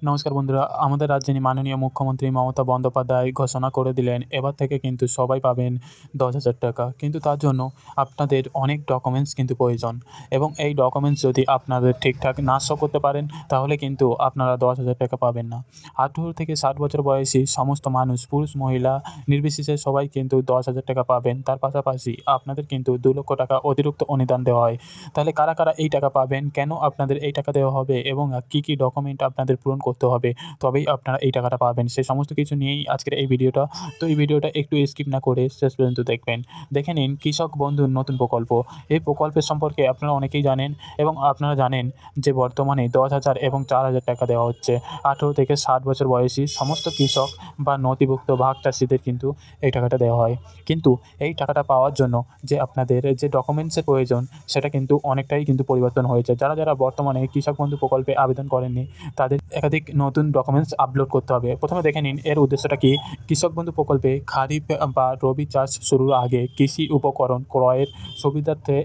নমস্কার বন্ধুরা, আমাদের রাজ্যে মাননীয় মুখ্যমন্ত্রী মমতা বন্দ্যোপাধ্যায় ঘোষণা করে দিলেন এবার থেকে কিন্তু সবাই পাবেন ১০,০০০ টাকা। কিন্তু তার জন্য আপনাদের অনেক ডকুমেন্টস কিন্তু প্রয়োজন এবং এই ডকুমেন্টস যদি আপনাদের ঠিকঠাক না শো করতে পারেন তাহলে কিন্তু আপনারা ১০,০০০ টাকা পাবেন না। ১৮ থেকে ৬০ বছর বয়সী সমস্ত মানুষ, পুরুষ মহিলা নির্বিশেষে সবাই কিন্তু ১০,০০০ টাকা পাবেন। তার পাশাপাশি আপনাদের কিন্তু ২,০০,০০০ টাকা অতিরিক্ত অনুদান দেওয়া হয়। তাহলে কারা, কারা এই টাকা পাবেন, কেন আপনাদের এই টাকা দেওয়া হবে এবং কী, কী ডকুমেন্ট আপনাদের পূরণ করতে হবে তবেই আপনারা এই টাকাটা পাবেন, সে সমস্ত কিছু নিয়েই আজকের এই ভিডিওটা। তো এই ভিডিওটা একটু স্কিপ না করে শেষ পর্যন্ত দেখবেন। দেখে নিন কৃষক বন্ধুর নতুন প্রকল্প। এই প্রকল্পের সম্পর্কে আপনারা অনেকেই জানেন এবং আপনারা জানেন যে বর্তমানে ১০,০০০ এবং ৪,০০০ টাকা দেওয়া হচ্ছে ১৮ থেকে ৬০ বছর বয়সী সমস্ত কৃষক বা নথিভুক্ত ভাগ চাষিদের কিন্তু এই টাকাটা দেওয়া হয়। কিন্তু এই টাকাটা পাওয়ার জন্য যে আপনাদের যে ডকুমেন্টসের প্রয়োজন সেটা কিন্তু অনেকটাই কিন্তু পরিবর্তন হয়েছে। যারা, যারা বর্তমানে কৃষক বন্ধু প্রকল্পে আবেদন করেননি তাদের একাধিক নতুন ডকুমেন্টস আপলোড করতে হবে। প্রথমে দেখে নিন এর উদ্দেশ্যটা কী। কৃষক বন্ধু প্রকল্পে খারিফ বা রবি চাষ শুরুর আগে কৃষি উপকরণ ক্রয়ের সুবিধার্থে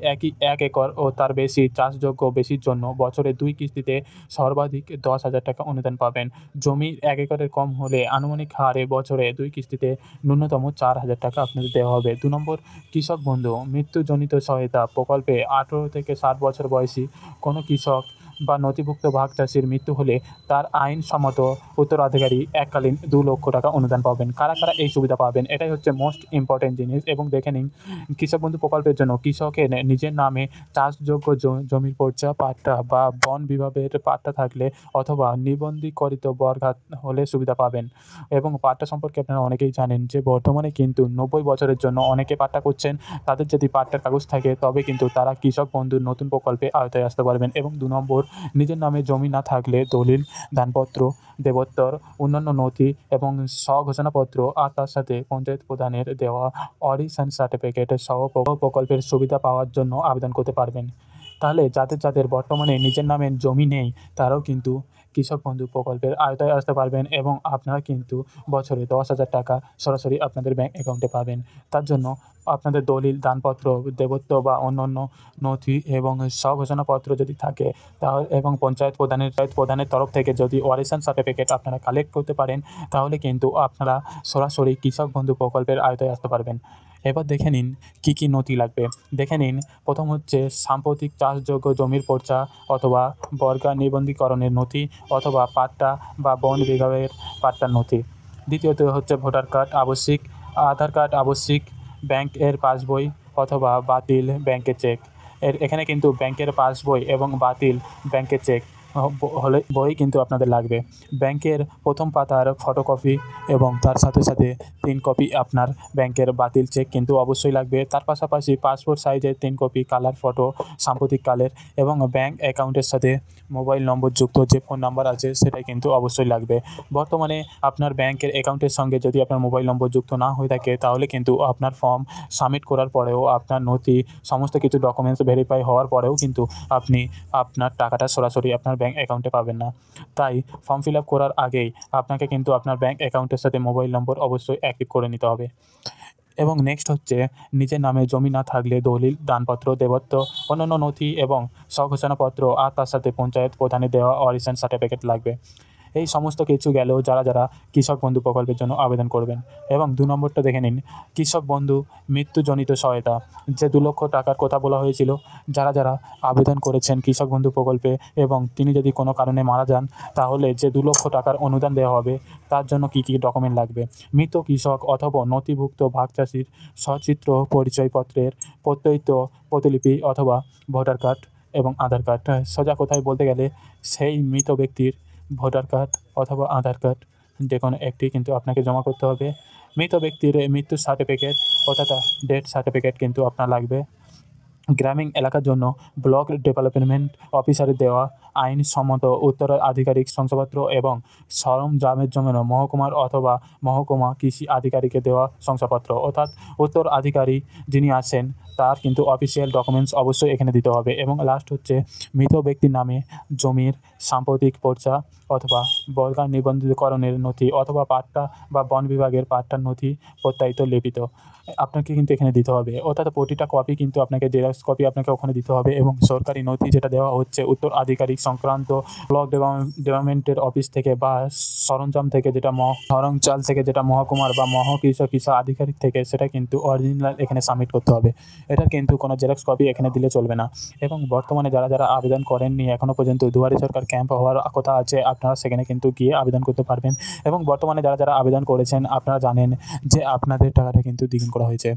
১ একর ও তার বেশি চাষযোগ্য বেশির জন্য বছরে ২ কিস্তিতে সর্বাধিক ১০,০০০ টাকা অনুদান পাবেন। জমি ১ একরের কম হলে আনুমানিক হারে বছরে ২ কিস্তিতে ন্যূনতম ৪,০০০ টাকা আপনাদের দেওয়া হবে। ২ নম্বর, কৃষক বন্ধু মৃত্যুজনিত সহায়তা প্রকল্পে ১৮ থেকে ৬০ বছর বয়সী কোনো কৃষক বা নথিভুক্ত ভাগ চাষির মৃত্যু হলে তার আইনসম্মত উত্তরাধিকারী এককালীন ২,০০,০০০ টাকা অনুদান পাবেন। কারা, কারা এই সুবিধা পাবেন এটাই হচ্ছে মোস্ট ইম্পর্টেন্ট জিনিস। এবং দেখে নিন কৃষক বন্ধু প্রকল্পের জন্য কৃষকের নিজের নামে চাষযোগ্য জমির পর্চা পাট্টা বা বন বিভাগের পাট্টা থাকলে অথবা নিবন্ধীকৃত বর্গা হলে সুবিধা পাবেন। এবং পাট্টা সম্পর্কে আপনারা অনেকেই জানেন যে বর্তমানে কিন্তু ৯০ বছরের জন্য অনেকে পাট্টা করছেন। তাদের যদি পাট্টার কাগজ থাকে তবে কিন্তু তারা কৃষক বন্ধুর নতুন প্রকল্পে আওতায় আসতে পারবেন। এবং ২ নম্বর, নিজের নামে জমি না থাকলে দলিল, দানপত্র, দেবোত্তর, অন্যান্য নথি এবং স্ব-ঘোষণাপত্র আর তার সাথে পঞ্চায়েত প্রধানের দেওয়া অরিজিন সার্টিফিকেট সহ প্রকল্পের সুবিধা পাওয়ার জন্য আবেদন করতে পারবেন। তাহলে যাদের, যাদের বর্তমানে নিজের নামে জমি নেই তারাও কিন্তু কৃষক বন্ধু প্রকল্পের আওতায় আসতে পারবেন এবং আপনারা কিন্তু বছরে ১০,০০০ টাকা সরাসরি আপনাদের ব্যাংক অ্যাকাউন্টে পাবেন। তার জন্য আপনাদের দলিল, দানপত্র, দেবোত্তর বা অন্যান্য নথি এবং স্ব-ঘোষণাপত্র যদি থাকে এবং পঞ্চায়েত প্রধানের তরফ থেকে যদি অরিজিন সার্টিফিকেট আপনারা কালেক্ট করতে পারেন তাহলে কিন্তু আপনারা সরাসরি কৃষক বন্ধু প্রকল্পের আওতায় আসতে পারবেন। এবার দেখে নিন কী, কী নথি লাগবে। দেখে নিন প্রথম হচ্ছে সাম্প্রতিক চাষযোগ্য জমির পর্চা অথবা বর্গা নিবন্ধীকরণের নথি অথবা পাট্টা বা বন বিভাগের পাট্টার নথি। দ্বিতীয়ত হচ্ছে ভোটার কার্ড আবশ্যিক, আধার কার্ড আবশ্যিক, ব্যাংকের পাসবই অথবা বাতিল ব্যাংকের চেক। এখানে কিন্তু ব্যাংকের পাসবই এবং বাতিল ব্যাংকের চেক হলে বই কিন্তু আপনাদের লাগবে। ব্যাংকের প্রথম পাতার ফটোকপি এবং তার সাথে, সাথে ৩ কপি আপনার ব্যাংকের বাতিল চেক কিন্তু অবশ্যই লাগবে। তার পাশাপাশি পাসপোর্ট সাইজের ৩ কপি কালার ফটো সাম্প্রতিককালের এবং ব্যাংক অ্যাকাউন্টের সাথে মোবাইল নম্বর যুক্ত যে ফোন নাম্বার আছে সেটাই কিন্তু অবশ্যই লাগবে। বর্তমানে আপনার ব্যাংকের অ্যাকাউন্টের সঙ্গে যদি আপনার মোবাইল নম্বর যুক্ত না হয়ে থাকে তাহলে কিন্তু আপনার ফর্ম সাবমিট করার পরেও আপনার নথি সমস্ত কিছু ডকুমেন্টস ভেরিফাই হওয়ার পরেও কিন্তু আপনি আপনার টাকাটা সরাসরি আপনার ব্যাংক অ্যাকাউন্টে পাবেন না। তাই ফর্ম ফিল আপ করার আগেই আপনাকে কিন্তু আপনার ব্যাংক অ্যাকাউন্টের সাথে মোবাইল নম্বর অবশ্যই অ্যাক্টিভ করে নিতে হবে। এবং নেক্সট হচ্ছে নিজের নামে জমি না থাকলে দলিল, দানপত্র, দেবোত্তর, অন্যান্য নথি এবং স্ব-ঘোষণাপত্র আর তার সাথে পঞ্চায়েত প্রধানের দেওয়া অরিজিন সার্টিফিকেট লাগবে। এই সমস্ত কিছু গেল যারা, যারা কৃষক বন্ধু প্রকল্পের জন্য আবেদন করবেন। এবং ২ নম্বরটা দেখে নিন কৃষক বন্ধু মৃত্যুজনিত সহায়তা। যে ২,০০,০০০ টাকার কথা বলা হয়েছিল, যারা, যারা আবেদন করেছেন কৃষক বন্ধু প্রকল্পে এবং তিনি যদি কোনো কারণে মারা যান তাহলে যে ২,০০,০০০ টাকার অনুদান দেওয়া হবে তার জন্য কী, কী ডকুমেন্ট লাগবে। মৃত কৃষক অথবা নথিভুক্ত ভাগ চাষির সচিত্র পরিচয়পত্রের প্রত্যয়িত প্রতিলিপি অথবা ভোটার কার্ড এবং আধার কার্ড। সোজা কথায় বলতে গেলে সেই মৃত ব্যক্তির ভোটার কার্ড অথবা আধার কার্ড যেকোনো একটি কিন্তু আপনাকে জমা করতে হবে। মৃত ব্যক্তির মৃত্যুর সার্টিফিকেট অর্থাৎ ডেথ সার্টিফিকেট কিন্তু আপনার লাগবে। গ্রামীণ এলাকার জন্য ব্লক ডেভেলপমেন্ট অফিসারের দেওয়া আইনসম্মত উত্তরাধিকারিক শংসাপত্র এবং সরঞ্জামের জন্য মহকুমার অথবা মহকুমা কৃষি আধিকারিকের দেওয়া শংসাপত্র অর্থাৎ উত্তরাধিকারী যিনি আছেন তার কিন্তু অফিসিয়াল ডকুমেন্টস অবশ্যই এখানে দিতে হবে। এবং লাস্ট হচ্ছে মৃত ব্যক্তির নামে জমির সাম্প্রতিক পর্চা অথবা বর্গা নিবন্ধীকরণের নথি অথবা পাট্টা বা বন বিভাগের পাট্টার নথি প্রত্যায়িত লিখিত আপনাকে কিন্তু এখানে দিতে হবে। অর্থাৎ প্রতিটা কপি কিন্তু আপনাকে জেরক্স জেরক্স কপি আপনাকে ওখানে দিতে হবে এবং সরকারি নথি যেটা দেওয়া হচ্ছে উত্তরাধিকারী সংক্রান্ত ব্লক ডেভেলপমেন্টের অফিস থেকে বা সরঞ্জাম থেকে যেটা সরঞ্জাম থেকে যেটা মহকুমার বা কিসা আধিকারিক থেকে সেটা কিন্তু অরিজিনাল এখানে সাবমিট করতে হবে। এটার কিন্তু কোনো জেরক্স কপি এখানে দিলে চলবে না। এবং বর্তমানে যারা আবেদন করেননি এখনও পর্যন্ত দুয়ারে সরকার ক্যাম্প হওয়ার কথা আছে, আপনারা সেখানে কিন্তু গিয়ে আবেদন করতে পারবেন। এবং বর্তমানে যারা আবেদন করেছেন আপনারা জানেন যে আপনাদের টাকাটা কিন্তু দ্বিগুণ করা হয়েছে।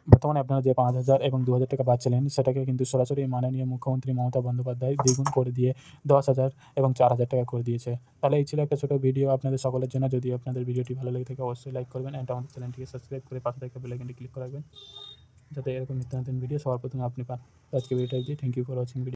বর্তমানে আপনারা যে 5,000 এবং 2,000 টাকা পাচ্ছিলেন সেটাকে কিন্তু সরাসরি মাননীয় মুখ্যমন্ত্রী মমতা বন্দ্যোপাধ্যায় দ্বিগুণ করে দিয়ে 10,000 এবং 4,000 টাকা করে দিয়েছে। তাহলে এই ছিল একটা ছোটো ভিডিও আপনাদের সকলের জন্য। যদি আপনাদের ভিডিওটি ভালো লেগে থাকে অবশ্যই লাইক করবেন এবং আমাদের চ্যানেলটিকে সাবস্ক্রাইব করে পাশে থাকা বেল আইকনটি ক্লিক করে রাখবেন, যাতে এরকম নিত্য নতুন ভিডিও সবার প্রথমে আপনি পান। তো আজকে ভিডিওটা thank you for watching video.